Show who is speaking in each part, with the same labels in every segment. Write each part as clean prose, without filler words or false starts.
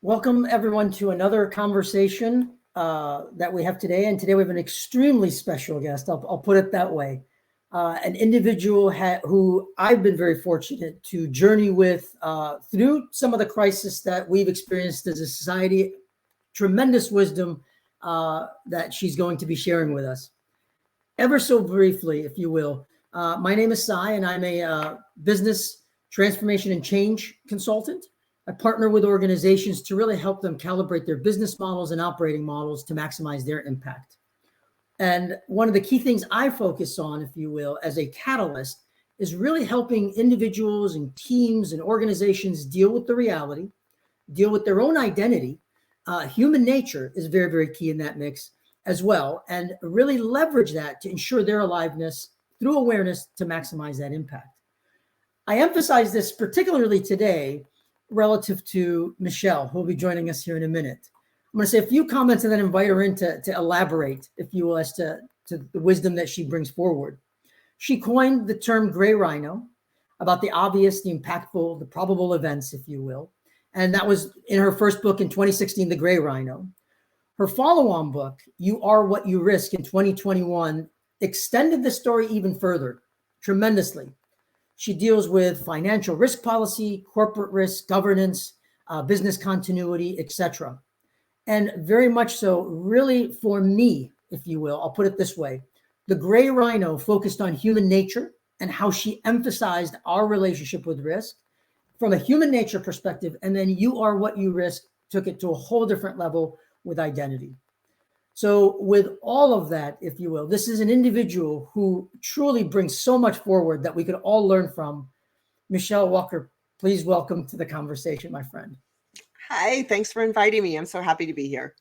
Speaker 1: Welcome everyone to another conversation that we have today. And today we have an extremely special guest. I'll put it that way. An individual who I've been very fortunate to journey with through some of the crisis that we've experienced as a society. Tremendous wisdom that she's going to be sharing with us. Ever so briefly, if you will, my name is Sai, and I'm a business transformation and change consultant. I partner with organizations to really help them calibrate their business models and operating models to maximize their impact. And one of the key things I focus on, if you will, as a catalyst, is really helping individuals and teams and organizations deal with the reality, deal with their own identity. Human nature is very, very key in that mix as well, and really leverage that to ensure their aliveness through awareness to maximize that impact. I emphasize this particularly today relative to Michele, who will be joining us here in a minute. I'm going to say a few comments and then invite her in to elaborate, if you will, as to the wisdom that she brings forward. She coined the term gray rhino about the obvious, the impactful, the probable events, if you will. And that was in her first book in 2016, The Gray Rhino. Her follow-on book, You Are What You Risk, in 2021, extended the story even further, tremendously. She deals with financial risk policy, corporate risk, governance, business continuity, etc. And very much so, really for me, if you will, I'll put it this way. The Gray Rhino focused on human nature and how she emphasized our relationship with risk from a human nature perspective. And then You Are What You Risk took it to a whole different level with identity. So with all of that, if you will, this is an individual who truly brings so much forward that we could all learn from. Michele Wucker, please welcome to the conversation, my friend.
Speaker 2: Hi, thanks for inviting me. I'm so happy to be here.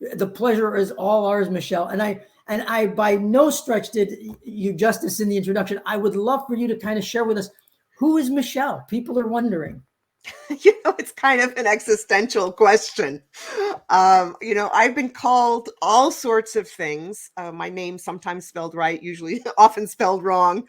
Speaker 1: The pleasure is all ours, Michele. And I by no stretch did you justice in the introduction. I would love for you to kind of share with us, who is Michele? People are wondering.
Speaker 2: It's kind of an existential question. I've been called all sorts of things. My name sometimes spelled right, usually often spelled wrong.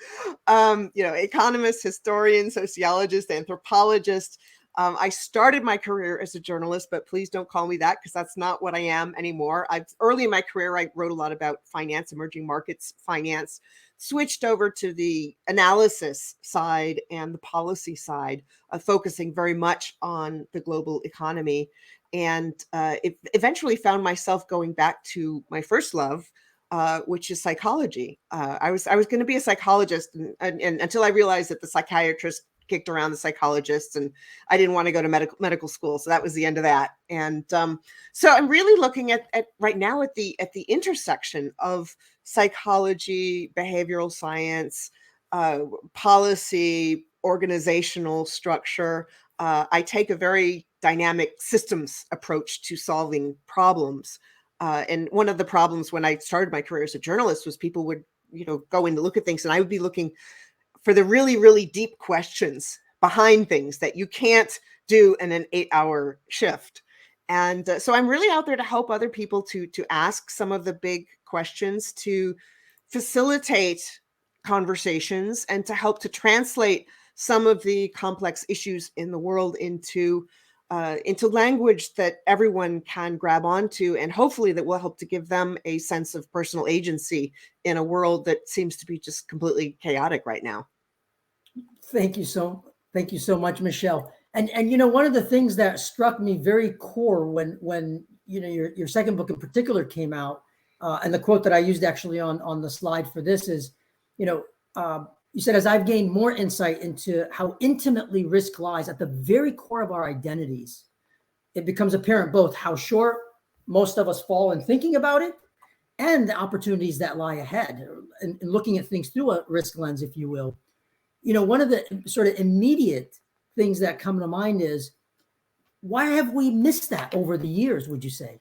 Speaker 2: Economist, historian, sociologist, anthropologist. I started my career as a journalist, but please don't call me that because that's not what I am anymore. Early in my career, I wrote a lot about finance, emerging markets, finance, switched over to the analysis side and the policy side, focusing very much on the global economy. And eventually found myself going back to my first love, which is psychology. I was going to be a psychologist and until I realized that the psychiatrist kicked around the psychologists and I didn't want to go to medical school. So that was the end of that. And so I'm really looking at right now at the intersection of psychology, behavioral science, policy, organizational structure. I take a very dynamic systems approach to solving problems. And one of the problems when I started my career as a journalist was people would, go in to look at things and I would be looking for the really, really deep questions behind things that you can't do in an 8-hour shift. And so I'm really out there to help other people to ask some of the big questions, to facilitate conversations and to help to translate some of the complex issues in the world into language that everyone can grab onto, and hopefully that will help to give them a sense of personal agency in a world that seems to be just completely chaotic right now.
Speaker 1: Thank you so much, Michele. And one of the things that struck me very core when your second book in particular came out, and the quote that I used actually on the slide for this is, you said, as I've gained more insight into how intimately risk lies at the very core of our identities, it becomes apparent both how short most of us fall in thinking about it and the opportunities that lie ahead, and looking at things through a risk lens, if you will. One of the sort of immediate things that come to mind is, why have we missed that over the years, would you say?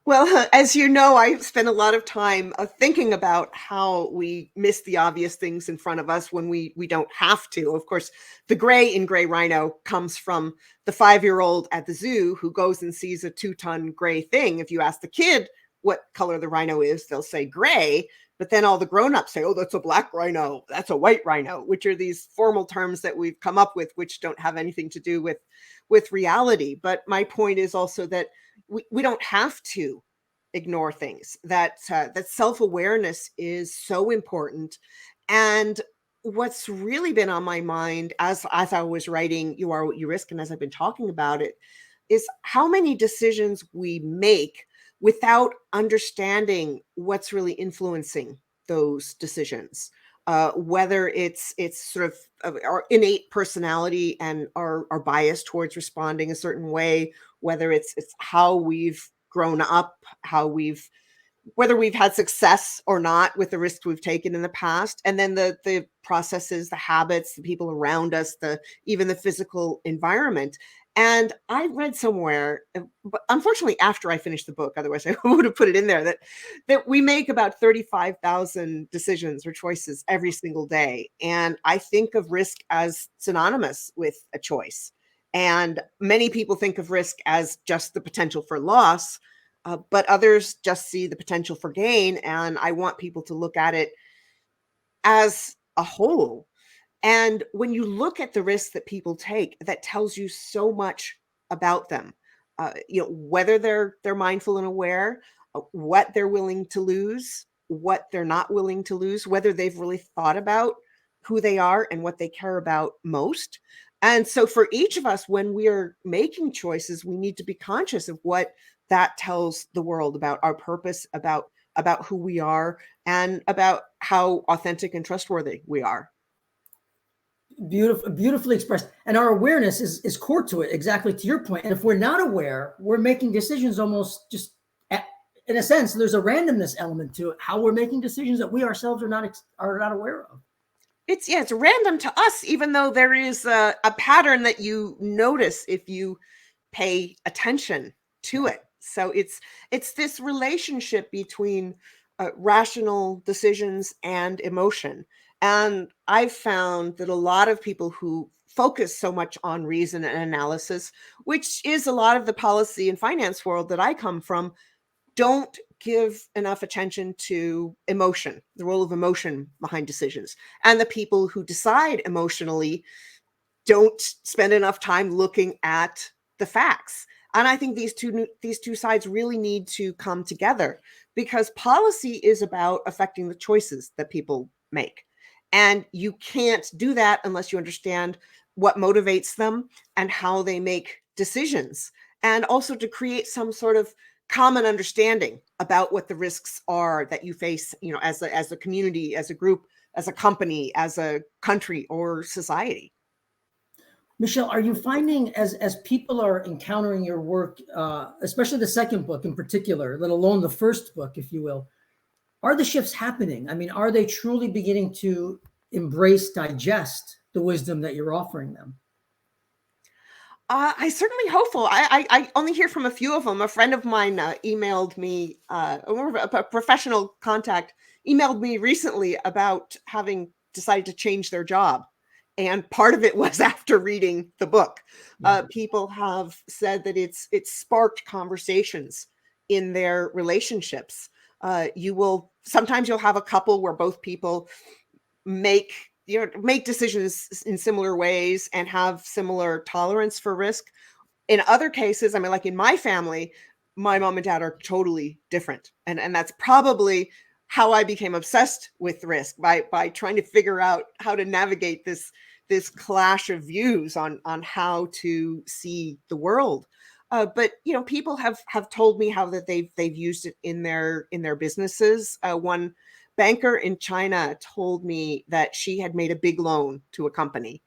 Speaker 2: Well, as you know, I spent a lot of time thinking about how we miss the obvious things in front of us when we don't have to. Of course, the gray in Gray Rhino comes from the 5-year-old at the zoo who goes and sees a 2-ton gray thing. If you ask the kid what color the rhino is, they'll say gray. But then all the grown-ups say, oh, that's a black rhino, that's a white rhino, which are these formal terms that we've come up with, which don't have anything to do with reality. But my point is also that we don't have to ignore things, that that self-awareness is so important. And what's really been on my mind as I was writing You Are What You Risk, and as I've been talking about it, is how many decisions we make without understanding what's really influencing those decisions. Whether it's sort of our innate personality and our bias towards responding a certain way, whether it's how we've grown up, how we've whether we've had success or not with the risks we've taken in the past, and then the processes, the habits, the people around us, the even the physical environment. And I read somewhere, but unfortunately after I finished the book, otherwise I would have put it in there, that we make about 35,000 decisions or choices every single day. And I think of risk as synonymous with a choice. And many people think of risk as just the potential for loss, but others just see the potential for gain. And I want people to look at it as a whole. And when you look at the risks that people take, that tells you so much about them. Whether they're mindful and aware, what they're willing to lose, what they're not willing to lose, whether they've really thought about who they are and what they care about most. And so for each of us, when we are making choices, we need to be conscious of what that tells the world about our purpose, about who we are, and about how authentic and trustworthy we are.
Speaker 1: Beautifully expressed. And our awareness is core to it, exactly to your point. And if we're not aware, we're making decisions almost just in a sense, there's a randomness element to it, how we're making decisions that we ourselves are not aware of.
Speaker 2: It's random to us, even though there is a pattern that you notice if you pay attention to it. So it's this relationship between rational decisions and emotion. And I've found that a lot of people who focus so much on reason and analysis, which is a lot of the policy and finance world that I come from, don't give enough attention to emotion, the role of emotion behind decisions. And the people who decide emotionally don't spend enough time looking at the facts. And I think these two sides really need to come together, because policy is about affecting the choices that people make. And you can't do that unless you understand what motivates them and how they make decisions, and also to create some sort of common understanding about what the risks are that you face, as a community, as a group, as a company, as a country or society.
Speaker 1: Michele, are you finding as people are encountering your work, especially the second book in particular, let alone the first book, if you will, are the shifts happening? I mean, are they truly beginning to embrace, digest the wisdom that you're offering them?
Speaker 2: I certainly hopeful. I only hear from a few of them. A friend of mine emailed me, a professional contact emailed me recently about having decided to change their job. And part of it was after reading the book. People have said that it's sparked conversations in their relationships. Sometimes you'll have a couple where both people make decisions in similar ways and have similar tolerance for risk. In other cases, I mean, like in my family, my mom and dad are totally different. And that's probably how I became obsessed with risk, by trying to figure out how to navigate this clash of views on how to see the world. But people have told me how that they've used it in their businesses. One banker in China told me that she had made a big loan to a company,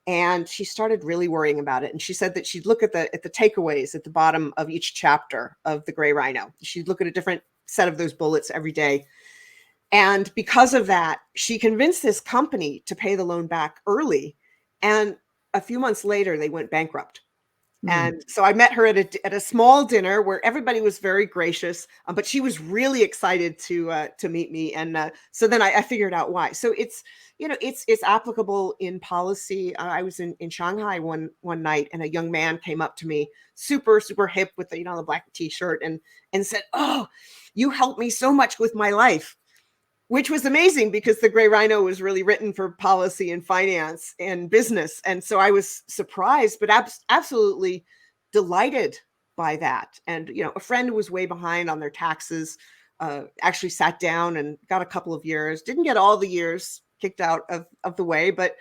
Speaker 2: and she started really worrying about it. And she said that she'd look at the takeaways at the bottom of each chapter of The Gray Rhino. She'd look at a different set of those bullets every day. And because of that, she convinced this company to pay the loan back early. And a few months later, they went bankrupt. And so I met her at a small dinner where everybody was very gracious, but she was really excited to meet me. And so then I figured out why. So it's applicable in policy. I was in Shanghai one night, and a young man came up to me, super hip, with the black T-shirt, and said, "Oh, you helped me so much with my life." which was amazing because the Gray Rhino was really written for policy and finance and business. And so I was surprised, but absolutely delighted by that. And, a friend who was way behind on their taxes actually sat down and got a couple of years, didn't get all the years kicked out of the way, but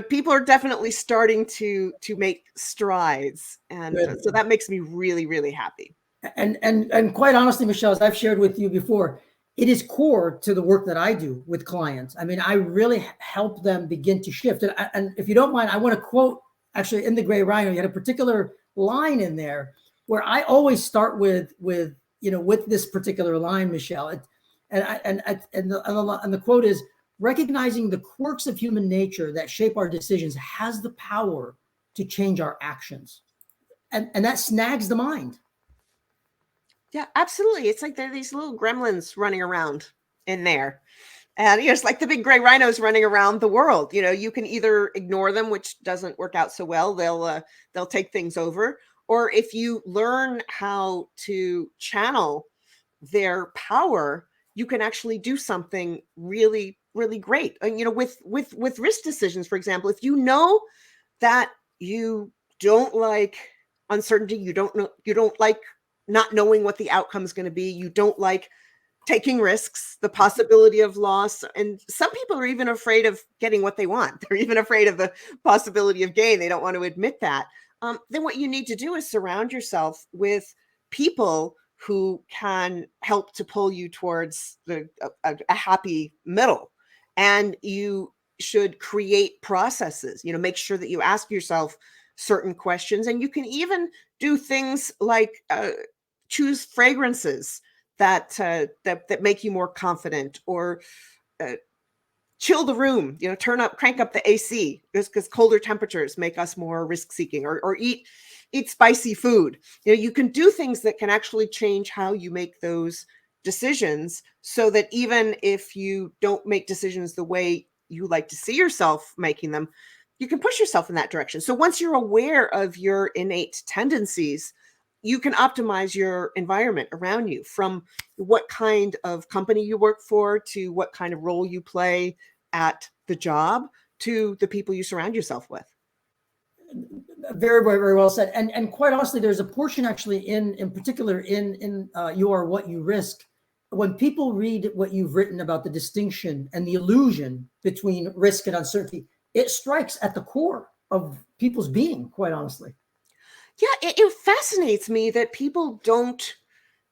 Speaker 2: people are definitely starting to make strides. And so that makes me really, really happy.
Speaker 1: And quite honestly, Michele, as I've shared with you before, it is core to the work that I do with clients. I mean, I really help them begin to shift. And if you don't mind, I want to quote, actually, in the Gray Rhino, you had a particular line in there where I always start with this particular line, Michele. And the quote is, recognizing the quirks of human nature that shape our decisions has the power to change our actions. And that snags the mind.
Speaker 2: Yeah, absolutely. It's like there are these little gremlins running around in there. And it's like the big gray rhinos running around the world. You can either ignore them, which doesn't work out so well. They'll take things over. Or if you learn how to channel their power, you can actually do something really, really great. And with risk decisions, for example, if you know that you don't like uncertainty, you don't like not knowing what the outcome is going to be, you don't like taking risks, the possibility of loss. And some people are even afraid of getting what they want. They're even afraid of the possibility of gain. They don't want to admit that. Then what you need to do is surround yourself with people who can help to pull you towards a happy middle. And you should create processes, make sure that you ask yourself certain questions. And you can even do things like choose fragrances that make you more confident, or chill the room, crank up the AC, because colder temperatures make us more risk seeking, or eat spicy food. You can do things that can actually change how you make those decisions, so that even if you don't make decisions the way you like to see yourself making them, you can push yourself in that direction. So once you're aware of your innate tendencies, you can optimize your environment around you, from what kind of company you work for, to what kind of role you play at the job, to the people you surround yourself with.
Speaker 1: Very, very, very well said. And quite honestly, there's a portion actually in particular in You Are What You Risk. When people read what you've written about the distinction and the illusion between risk and uncertainty, it strikes at the core of people's being, quite honestly.
Speaker 2: Yeah, it fascinates me that people don't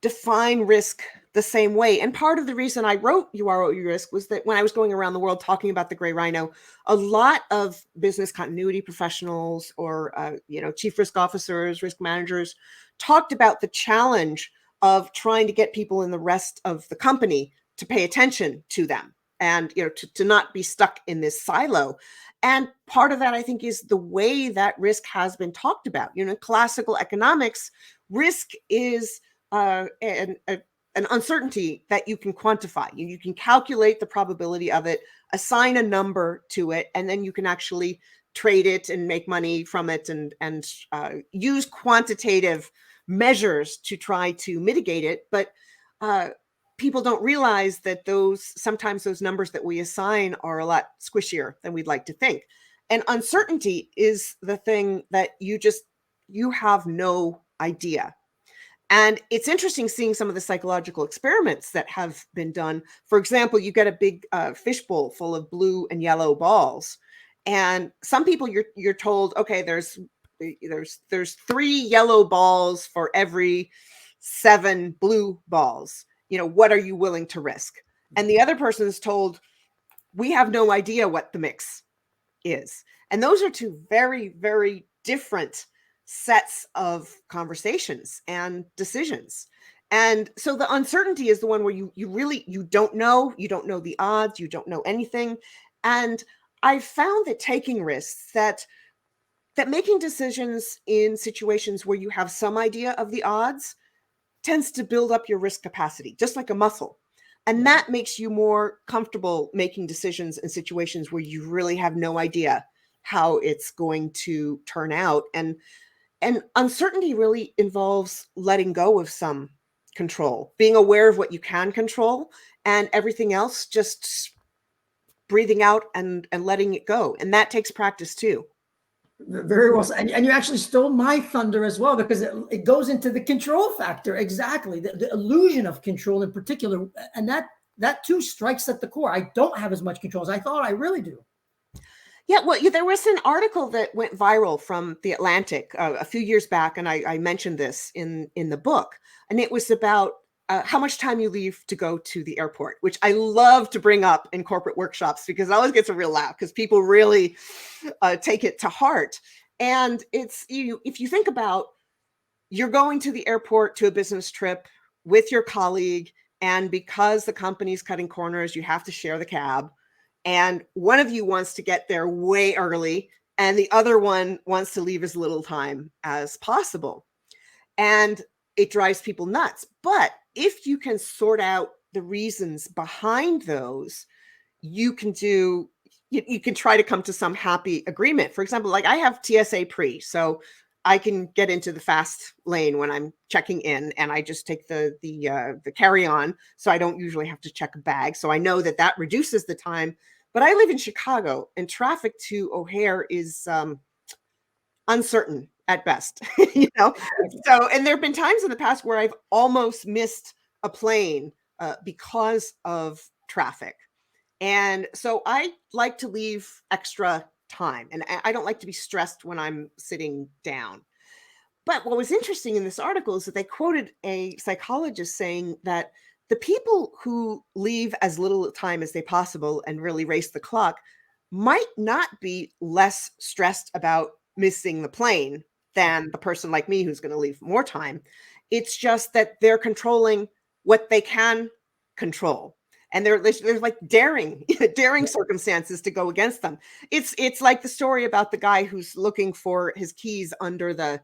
Speaker 2: define risk the same way. And part of the reason I wrote You Are What You Risk was that when I was going around the world talking about the gray rhino, a lot of business continuity professionals, or chief risk officers, risk managers, talked about the challenge of trying to get people in the rest of the company to pay attention to them, and to not be stuck in this silo. And part of that, I think, is the way that risk has been talked about. In classical economics, risk is an uncertainty that you can quantify. You can calculate the probability of it, assign a number to it, and then you can actually trade it and make money from it, and use quantitative measures to try to mitigate it. But people don't realize that sometimes those numbers that we assign are a lot squishier than we'd like to think. And uncertainty is the thing that you have no idea. And it's interesting seeing some of the psychological experiments that have been done. For example, you get a big fishbowl full of blue and yellow balls. And some people you're told, okay, there's 3 yellow balls for every 7 blue balls. What are you willing to risk? And the other person is told, we have no idea what the mix is. And those are 2 very, very different sets of conversations and decisions. And so the uncertainty is the one where you don't know the odds, you don't know anything. And I found that taking risks, that making decisions in situations where you have some idea of the odds, tends to build up your risk capacity, just like a muscle. And that makes you more comfortable making decisions in situations where you really have no idea how it's going to turn out. And uncertainty really involves letting go of some control, being aware of what you can control, and everything else just breathing out and letting it go. And that takes practice too.
Speaker 1: Very well said. And you actually stole my thunder as well, because it goes into the control factor. Exactly. The illusion of control in particular. And that too strikes at the core. I don't have as much control as I thought I really do.
Speaker 2: Yeah, well, there was an article that went viral from The Atlantic a few years back, and I mentioned this in the book, and it was about how much time you leave to go to the airport, which I love to bring up in corporate workshops because it always gets a real laugh because people really take it to heart. And it's if you think about, you're going to the airport to a business trip with your colleague, and because the company's cutting corners, you have to share the cab. And one of you wants to get there way early, and the other one wants to leave as little time as possible. And it drives people nuts. But if you can sort out the reasons behind those, you can try to come to some happy agreement. For example, like I have TSA pre, so I can get into the fast lane when I'm checking in, and I just take the carry-on, so I don't usually have to check a bag. So I know that reduces the time. But I live in Chicago, and traffic to O'Hare is uncertain at best, So, and there have been times in the past where I've almost missed a plane because of traffic. And so I like to leave extra time, and I don't like to be stressed when I'm sitting down. But what was interesting in this article is that they quoted a psychologist saying that the people who leave as little time as they possible and really race the clock might not be less stressed about missing the plane than the person like me who's going to leave more time. It's just that they're controlling what they can control. And they're like daring circumstances to go against them. It's like the story about the guy who's looking for his keys under the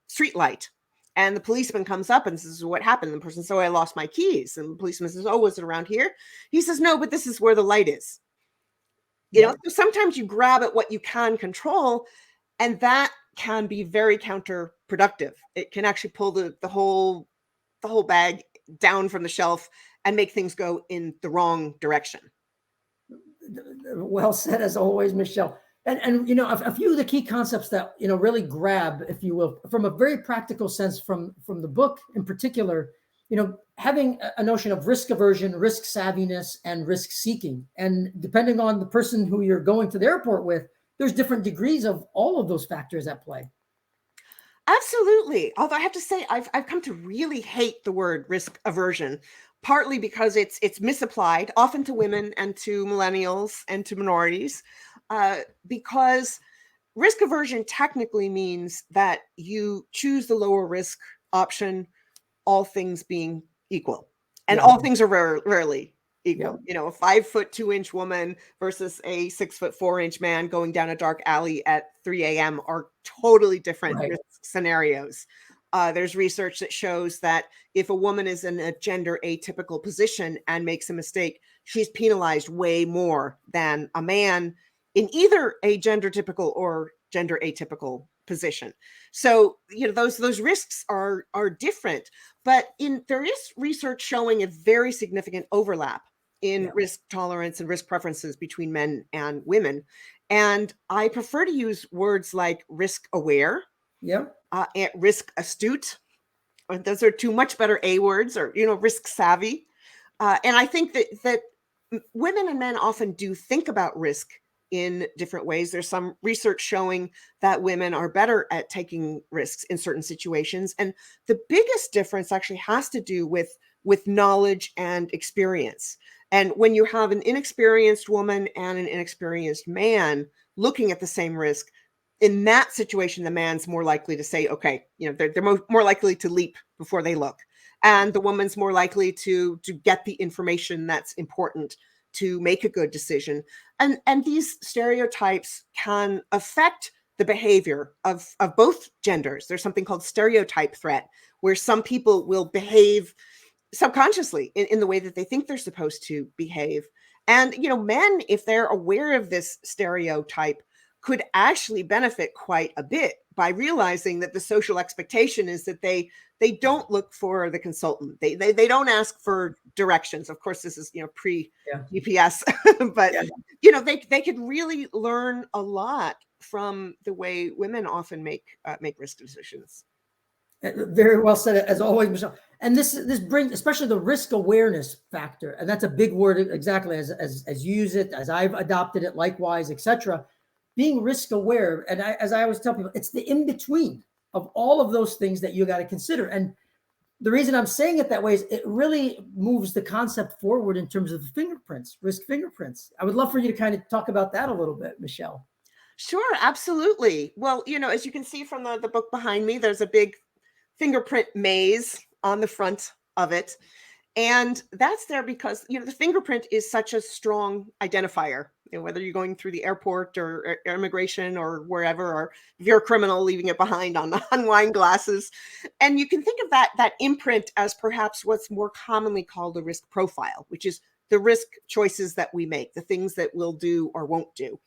Speaker 2: street light. And the policeman comes up and says, "What happened?" And the person says, "Oh, I lost my keys." And the policeman says, "Oh, was it around here?" He says, "No, but this is where the light is." So sometimes you grab at what you can control, and that can be very counterproductive. It can actually pull the whole bag down from the shelf and make things go in the wrong direction.
Speaker 1: Well said, as always, Michele. And a few of the key concepts that really grab, if you will, from a very practical sense from the book in particular, having a notion of risk aversion, risk savviness, and risk seeking. And depending on the person who you're going to the airport with, there's different degrees of all of those factors at play.
Speaker 2: Absolutely. Although I have to say, I've come to really hate the word risk aversion, partly because it's misapplied, often to women and to millennials and to minorities, because risk aversion technically means that you choose the lower risk option, all things being equal. And all things are rarely equal. A 5'2" woman versus a 6'4" man going down a dark alley at 3 a.m. are totally different risk scenarios. There's research that shows that if a woman is in a gender atypical position and makes a mistake, she's penalized way more than a man in either a gender typical or gender atypical position. So, those risks are different, but there is research showing a very significant overlap in risk tolerance and risk preferences between men and women. And I prefer to use words like risk aware, and risk astute. Those are two much better A words, or, risk savvy. And I think that women and men often do think about risk in different ways. There's some research showing that women are better at taking risks in certain situations. And the biggest difference actually has to do with knowledge and experience. And when you have an inexperienced woman and an inexperienced man looking at the same risk, in that situation, the man's more likely to say, okay, they're more likely to leap before they look. And the woman's more likely to get the information that's important to make a good decision. And these stereotypes can affect the behavior of both genders. There's something called stereotype threat, where some people will behave subconsciously in the way that they think they're supposed to behave. And, men, if they're aware of this stereotype, could actually benefit quite a bit by realizing that the social expectation is that they don't look for the consultant. They don't ask for directions. Of course, this is, pre GPS, but they could really learn a lot from the way women often make risk decisions.
Speaker 1: Very well said, as always, Michele. And this brings, especially the risk awareness factor, and that's a big word, exactly as you use it, as I've adopted it, likewise, etc. Being risk aware, and as I always tell people, it's the in between of all of those things that you got to consider. And the reason I'm saying it that way is it really moves the concept forward in terms of the fingerprints, risk fingerprints. I would love for you to kind of talk about that a little bit, Michele.
Speaker 2: Sure, absolutely. Well, as you can see from the book behind me, there's a big fingerprint maze on the front of it. And that's there because, the fingerprint is such a strong identifier, whether you're going through the airport or immigration or wherever, or if you're a criminal leaving it behind on wine glasses. And you can think of that imprint as perhaps what's more commonly called a risk profile, which is the risk choices that we make, the things that we'll do or won't do.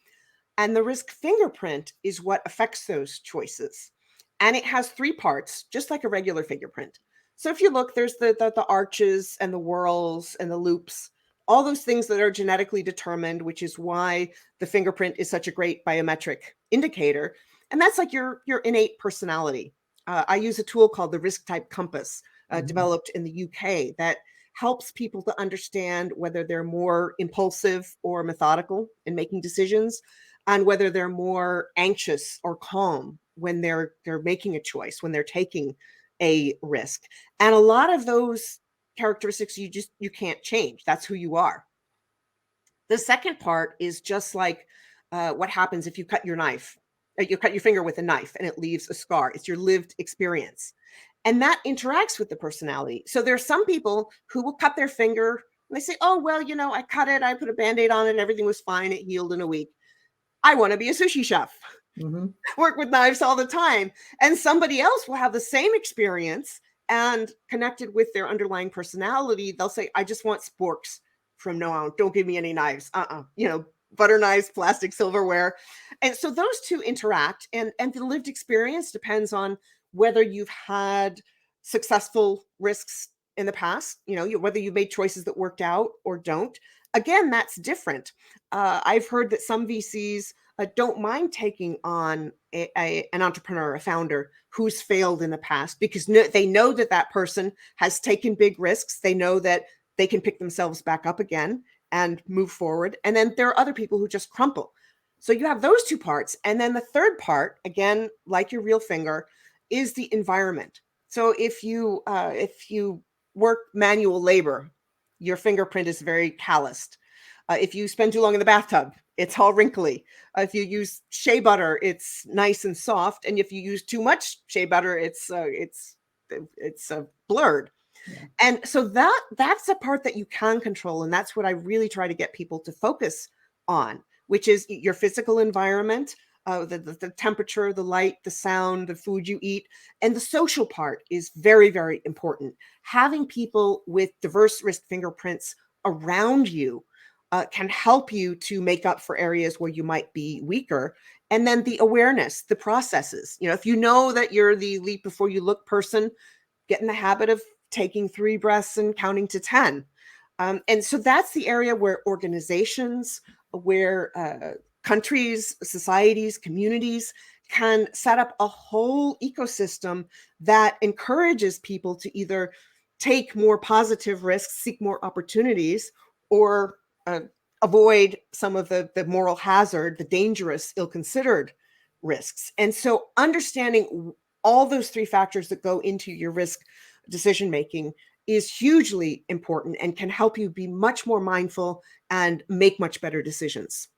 Speaker 2: And the risk fingerprint is what affects those choices. And it has 3 parts, just like a regular fingerprint. So if you look, there's the arches and the whorls and the loops, all those things that are genetically determined, which is why the fingerprint is such a great biometric indicator. And that's like your innate personality. I use a tool called the Risk Type Compass, developed in the UK, that helps people to understand whether they're more impulsive or methodical in making decisions, and whether they're more anxious or calm when they're making a choice, when they're taking a risk. And a lot of those characteristics you can't change. That's who you are. The second part is just like what happens if you cut your knife. You cut your finger with a knife and it leaves a scar. It's your lived experience. And that interacts with the personality. So there are some people who will cut their finger and they say, oh, well, I cut it. I put a Band-Aid on it. Everything was fine. It healed in a week. I want to be a sushi chef. Work with knives all the time. And somebody else will have the same experience, and connected with their underlying personality, they'll say, I just want sporks from now on. Don't give me any knives. Butter knives, plastic silverware. And so those two interact, and the lived experience depends on whether you've had successful risks in the past, whether you made choices that worked out or don't. Again, that's different. I've heard that some VCs don't mind taking on an entrepreneur, a founder who's failed in the past, because they know that person has taken big risks. They know that they can pick themselves back up again and move forward. And then there are other people who just crumple. So you have those 2 parts. And then the third part, again, like your real finger, is the environment. So if you work manual labor, your fingerprint is very calloused. If you spend too long in the bathtub, it's all wrinkly. If you use shea butter, it's nice and soft. And if you use too much shea butter, it's blurred. Yeah. And so that's a part that you can control. And that's what I really try to get people to focus on, which is your physical environment, the temperature, the light, the sound, the food you eat. And the social part is very, very important. Having people with diverse risk fingerprints around you can help you to make up for areas where you might be weaker. And then the awareness, the processes. If you know that you're the leap before you look person, get in the habit of taking 3 breaths and counting to 10. And so that's the area where organizations, where countries, societies, communities can set up a whole ecosystem that encourages people to either take more positive risks, seek more opportunities, or avoid some of the moral hazard, the dangerous, ill-considered risks. And so understanding all those 3 factors that go into your risk decision-making is hugely important and can help you be much more mindful and make much better decisions.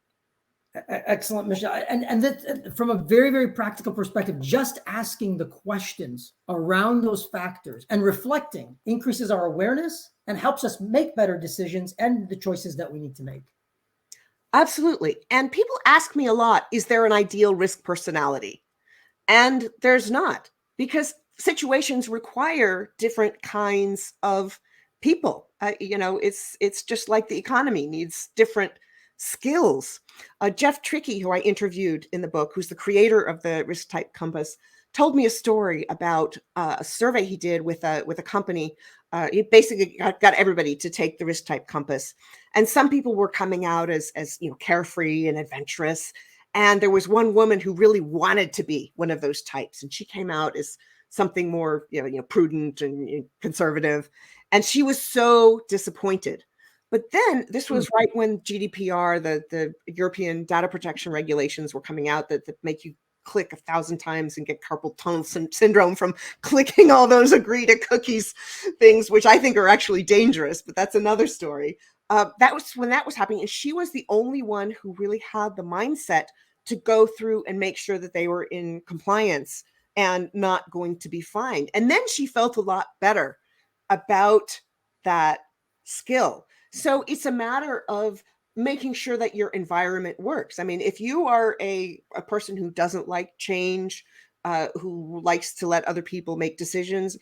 Speaker 1: Excellent, Michele. And that, from a very, very practical perspective, just asking the questions around those factors and reflecting increases our awareness and helps us make better decisions and the choices that we need to make.
Speaker 2: Absolutely. And people ask me a lot, is there an ideal risk personality? And there's not, because situations require different kinds of people. It's just like the economy needs different skills. Jeff Trickey, who I interviewed in the book, who's the creator of the risk type compass, told me a story about a survey he did with a company. He basically got everybody to take the risk type compass, and some people were coming out as carefree and adventurous, and there was one woman who really wanted to be one of those types, and she came out as something more prudent and conservative, and she was so disappointed. But then this was right when GDPR, the European data protection regulations, were coming out that make you click 1,000 times and get carpal tunnel syndrome from clicking all those agree to cookies things, which I think are actually dangerous, but that's another story. That was when that was happening. And she was the only one who really had the mindset to go through and make sure that they were in compliance and not going to be fined. And then she felt a lot better about that skill. So it's a matter of making sure that your environment works. I mean, if you are a person who doesn't like change, who likes to let other people make decisions,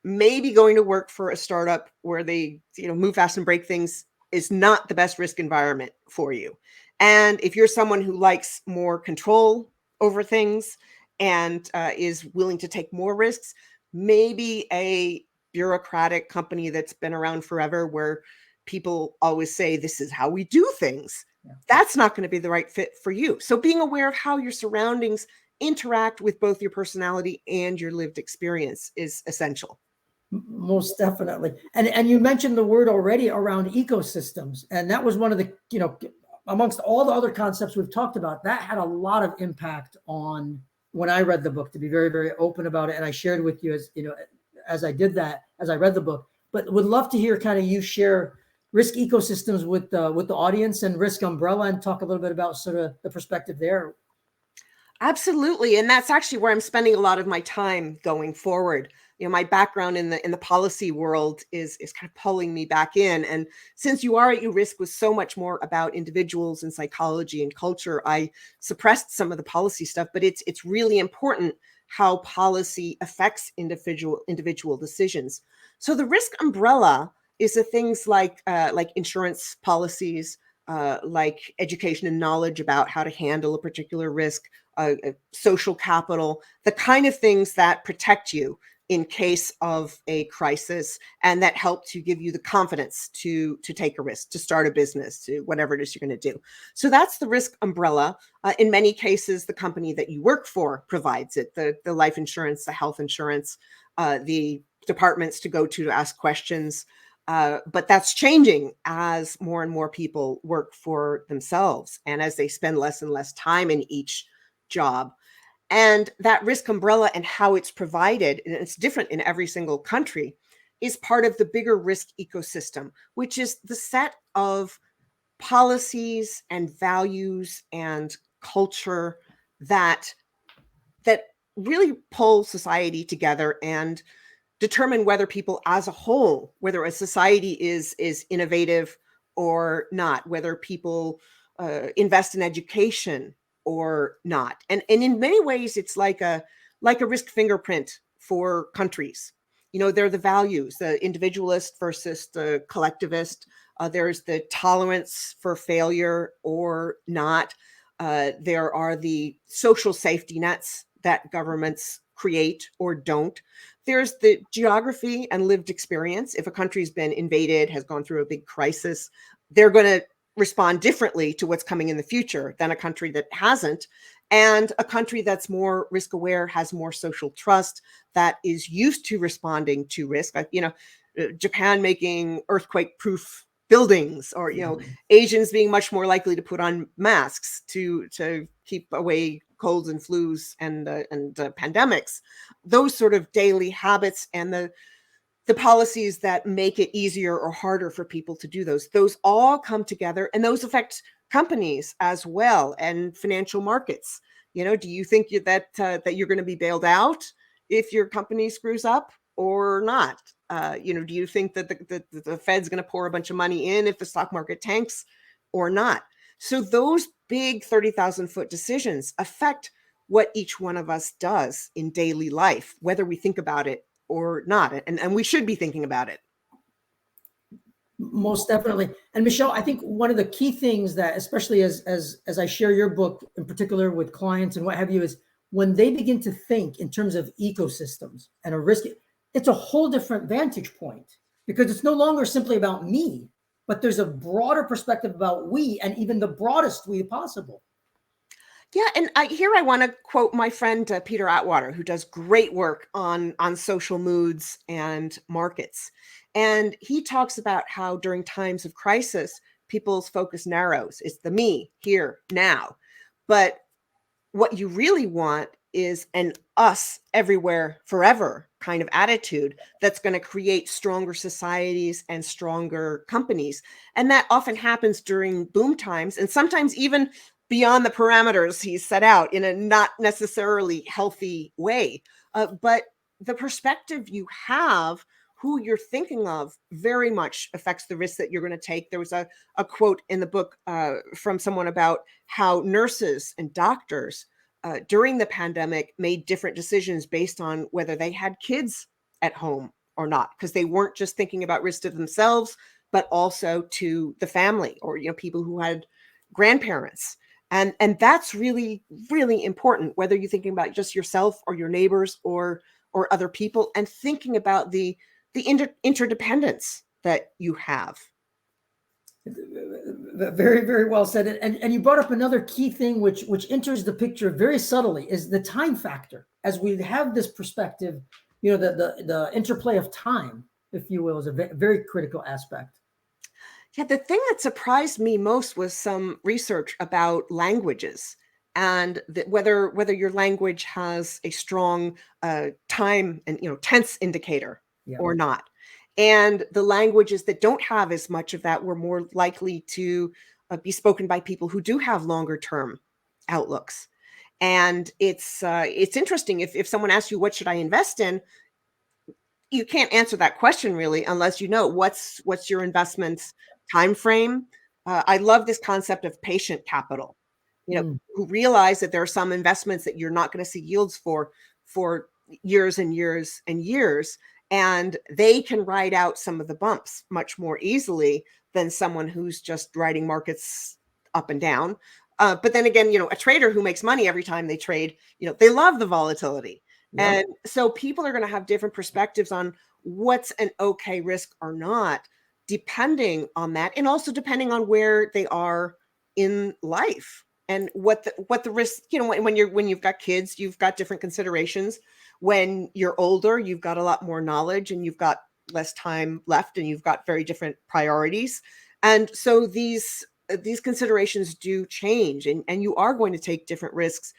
Speaker 2: maybe going to work for a startup where they move fast and break things is not the best risk environment for you. And if you're someone who likes more control over things and is willing to take more risks, maybe a bureaucratic company that's been around forever where people always say, this is how we do things. Yeah. That's not going to be the right fit for you. So being aware of how your surroundings interact with both your personality and your lived experience is essential.
Speaker 1: Most definitely. And you mentioned the word already around ecosystems. And that was one of the, amongst all the other concepts we've talked about, that had a lot of impact on when I read the book, to be very, very open about it. And I shared with you as I did that, as I read the book, but would love to hear kind of you share risk ecosystems with the audience and risk umbrella and talk a little bit about sort of the perspective there.
Speaker 2: Absolutely. And that's actually where I'm spending a lot of my time going forward. My background in the policy world is kind of pulling me back in. And since You Are At Your Risk was so much more about individuals and psychology and culture, I suppressed some of the policy stuff, but it's really important how policy affects individual decisions. So the risk umbrella is the things like insurance policies, like education and knowledge about how to handle a particular risk, social capital, the kind of things that protect you in case of a crisis and that help to give you the confidence to take a risk, to start a business, to whatever it is you're going to do. So that's the risk umbrella. In many cases, the company that you work for provides it, the life insurance, the health insurance, the departments to go to ask questions. But that's changing as more and more people work for themselves and as they spend less and less time in each job. And that risk umbrella and how it's provided, and it's different in every single country, is part of the bigger risk ecosystem, which is the set of policies and values and culture that really pull society together and determine whether people as a whole, whether a society is innovative or not, whether people invest in education or not. And in many ways, it's like a risk fingerprint for countries. They're the values, the individualist versus the collectivist. There's the tolerance for failure or not. There are the social safety nets that governments create or don't. There's the geography and lived experience. If a country's been invaded, has gone through a big crisis, they're going to respond differently to what's coming in the future than a country that hasn't. And a country that's more risk aware, has more social trust, that is used to responding to risk. Japan making earthquake proof buildings, or Asians being much more likely to put on masks to keep away colds and flus and pandemics. Those sort of daily habits and the policies that make it easier or harder for people to do those all come together, and those affect companies as well and financial markets. Do you think that you're going to be bailed out if your company screws up or not? Do you think that the Fed's going to pour a bunch of money in if the stock market tanks or not? So those big 30,000 foot decisions affect what each one of us does in daily life, whether we think about it or not. And we should be thinking about it.
Speaker 1: Most definitely. And Michele, I think one of the key things that, especially as I share your book in particular with clients and what have you, is when they begin to think in terms of ecosystems and a risk, it's a whole different vantage point because it's no longer simply about me, but there's a broader perspective about we and even the broadest we possible.
Speaker 2: Yeah, and I want to quote my friend Peter Atwater, who does great work on social moods and markets. And he talks about how during times of crisis, people's focus narrows. It's the me, here, now. But what you really want is an us everywhere forever kind of attitude that's going to create stronger societies and stronger companies. And that often happens during boom times and sometimes even beyond the parameters he's set out in a not necessarily healthy way. But the perspective you have, who you're thinking of, very much affects the risk that you're going to take. There was a quote in the book from someone about how nurses and doctors during the pandemic made different decisions based on whether they had kids at home or not, because they weren't just thinking about risk to themselves, but also to the family or people who had grandparents. And that's really, really important, whether you're thinking about just yourself or your neighbors or other people, and thinking about the interdependence that you have.
Speaker 1: Very, very well said. And you brought up another key thing, which enters the picture very subtly, is the time factor. As we have this perspective, the interplay of time, if you will, is a very critical aspect.
Speaker 2: Yeah, the thing that surprised me most was some research about languages and whether your language has a strong time and tense indicator
Speaker 1: Yeah.
Speaker 2: or not. And the languages that don't have as much of that were more likely to be spoken by people who do have longer term outlooks. And it's interesting if someone asks you, what should I invest in? You can't answer that question really unless you know what's your investment's time frame. I love this concept of patient capital. Who realize that there are some investments that you're not going to see yields for years and years and years, and they can ride out some of the bumps much more easily than someone who's just riding markets up and down. But then again, a trader who makes money every time they trade, they love the volatility.
Speaker 1: Yep.
Speaker 2: And so people are going to have different perspectives on what's an okay risk or not, depending on that, and also depending on where they are in life and what the risk. When you've got kids, you've got different considerations. When you're older, you've got a lot more knowledge and you've got less time left, and you've got very different priorities. And so these considerations do change, and you are going to take different risks,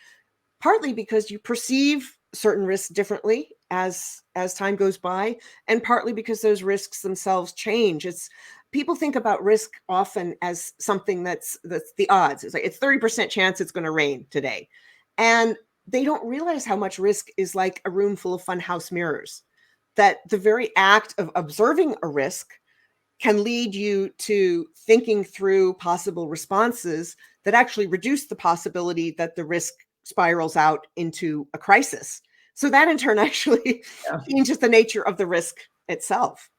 Speaker 2: partly because you perceive certain risks differently as time goes by, and partly because those risks themselves change. People think about risk often as something that's the odds. It's like it's 30% chance it's going to rain today, and they don't realize how much risk is like a room full of funhouse mirrors. That the very act of observing a risk can lead you to thinking through possible responses that actually reduce the possibility that the risk spirals out into a crisis. So that in turn actually changes the nature of the risk itself.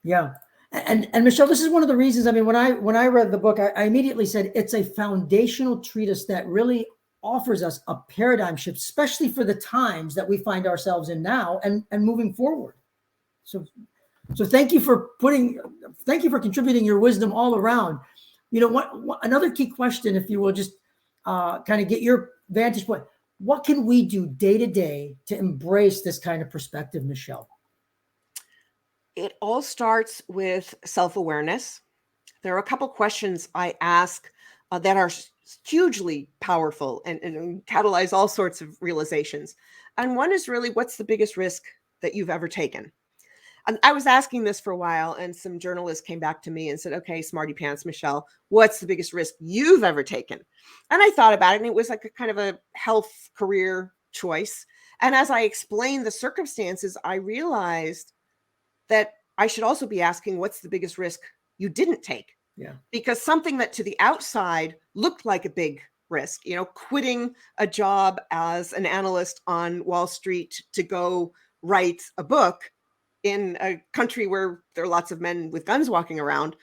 Speaker 1: Yeah. And Michele, this is one of the reasons. I mean, when I read the book, I immediately said it's a foundational treatise that really offers us a paradigm shift, especially for the times that we find ourselves in now and moving forward. So thank you for contributing your wisdom all around. What another key question, if you will, just kind of get your vantage point. What can we do day to day to embrace this kind of perspective, Michele?
Speaker 2: It all starts with self-awareness. There are a couple questions I ask that are hugely powerful and catalyze all sorts of realizations. And one is really, what's the biggest risk that you've ever taken? And I was asking this for a while, and some journalists came back to me and said, okay, smarty pants, Michele, what's the biggest risk you've ever taken? And I thought about it, and it was like a kind of a health career choice. And as I explained the circumstances, I realized that I should also be asking, what's the biggest risk you didn't take?
Speaker 1: Yeah.
Speaker 2: Because something that to the outside looked like a big risk, quitting a job as an analyst on Wall Street to go write a book, in a country where there are lots of men with guns walking around,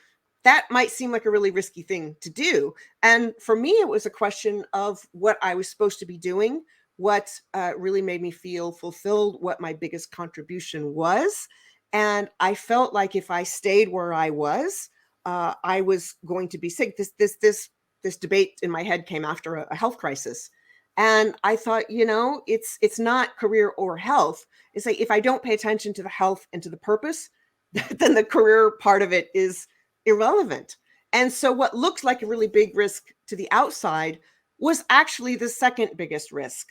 Speaker 2: that might seem like a really risky thing to do. And for me, it was a question of what I was supposed to be doing, what really made me feel fulfilled, what my biggest contribution was. And I felt like if I stayed where I was going to be sick. This debate in my head came after a health crisis. And I thought, it's not career or health. It's like, if I don't pay attention to the health and to the purpose, then the career part of it is irrelevant. And so what looked like a really big risk to the outside was actually the second biggest risk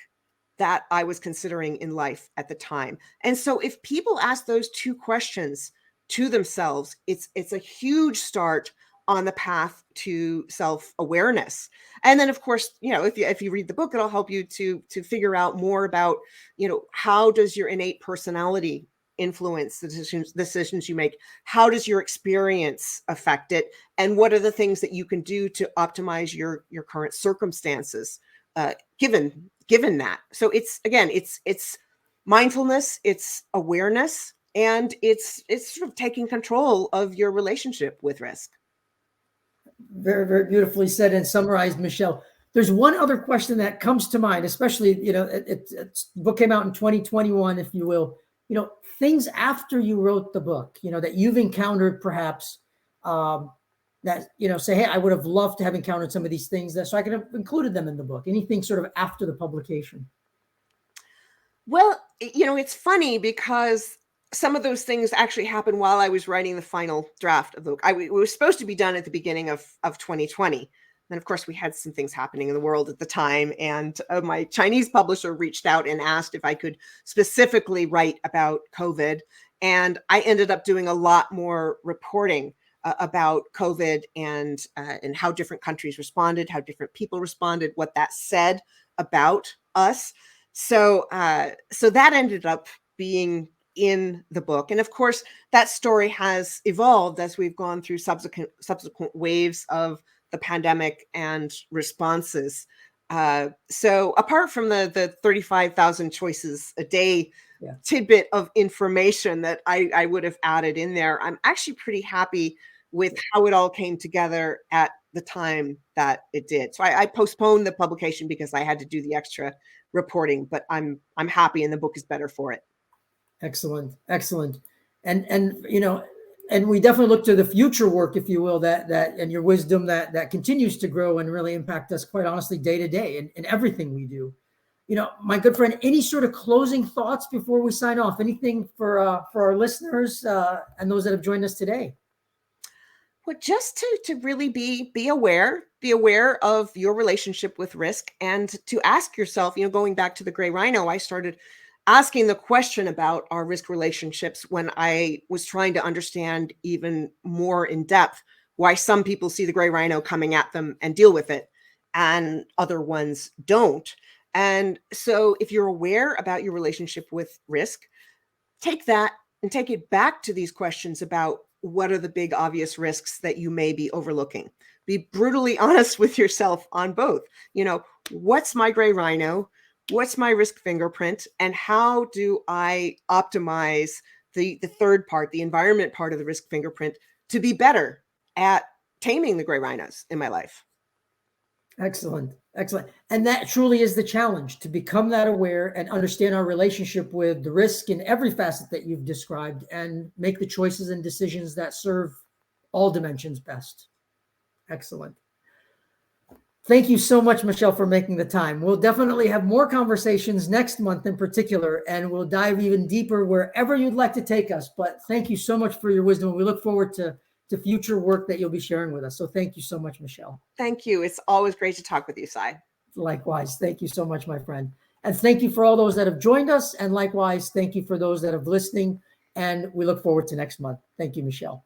Speaker 2: that I was considering in life at the time. And so if people ask those two questions to themselves, it's a huge start on the path to self-awareness. And then, of course, if you read the book, it'll help you to figure out more about, how does your innate personality influence the decisions you make? How does your experience affect it? And what are the things that you can do to optimize your current circumstances, given that? So it's mindfulness, it's awareness, and it's sort of taking control of your relationship with risk.
Speaker 1: Very, very beautifully said and summarized, Michele. There's one other question that comes to mind, especially, the book came out in 2021, if you will, things after you wrote the book, that you've encountered perhaps, that, say, hey, I would have loved to have encountered some of these things so I could have included them in the book. Anything sort of after the publication?
Speaker 2: Well, it's funny because some of those things actually happened while I was writing the final draft of the book. It was supposed to be done at the beginning of 2020. Then, of course, we had some things happening in the world at the time. And my Chinese publisher reached out and asked if I could specifically write about COVID. And I ended up doing a lot more reporting about COVID and how different countries responded, how different people responded, what that said about us. So that ended up being in the book. And of course, that story has evolved as we've gone through subsequent waves of the pandemic and responses. So apart from the 35,000 choices a day tidbit of information that I would have added in there, I'm actually pretty happy with how it all came together at the time that it did. So I postponed the publication because I had to do the extra reporting, but I'm happy, and the book is better for it.
Speaker 1: Excellent. And we definitely look to the future work, if you will, that and your wisdom that continues to grow and really impact us, quite honestly, day to day in everything we do. My good friend, any sort of closing thoughts before we sign off? Anything for our listeners and those that have joined us today?
Speaker 2: Well, just to really be aware of your relationship with risk, and to ask yourself, going back to the gray rhino, I started asking the question about our risk relationships when I was trying to understand even more in depth why some people see the gray rhino coming at them and deal with it, and other ones don't. And so if you're aware about your relationship with risk, take that and take it back to these questions about what are the big obvious risks that you may be overlooking. Be brutally honest with yourself on both. What's my gray rhino? What's my risk fingerprint? And how do I optimize the third part, the environment part of the risk fingerprint, to be better at taming the gray rhinos in my life?
Speaker 1: Excellent. And that truly is the challenge, to become that aware and understand our relationship with the risk in every facet that you've described, and make the choices and decisions that serve all dimensions best. Excellent. Thank you so much, Michele, for making the time. We'll definitely have more conversations next month in particular, and we'll dive even deeper wherever you'd like to take us. But thank you so much for your wisdom. We look forward to future work that you'll be sharing with us. So thank you so much, Michele.
Speaker 2: Thank you. It's always great to talk with you, Cy.
Speaker 1: Likewise. Thank you so much, my friend. And thank you for all those that have joined us. And likewise, thank you for those that have listening. And we look forward to next month. Thank you, Michele.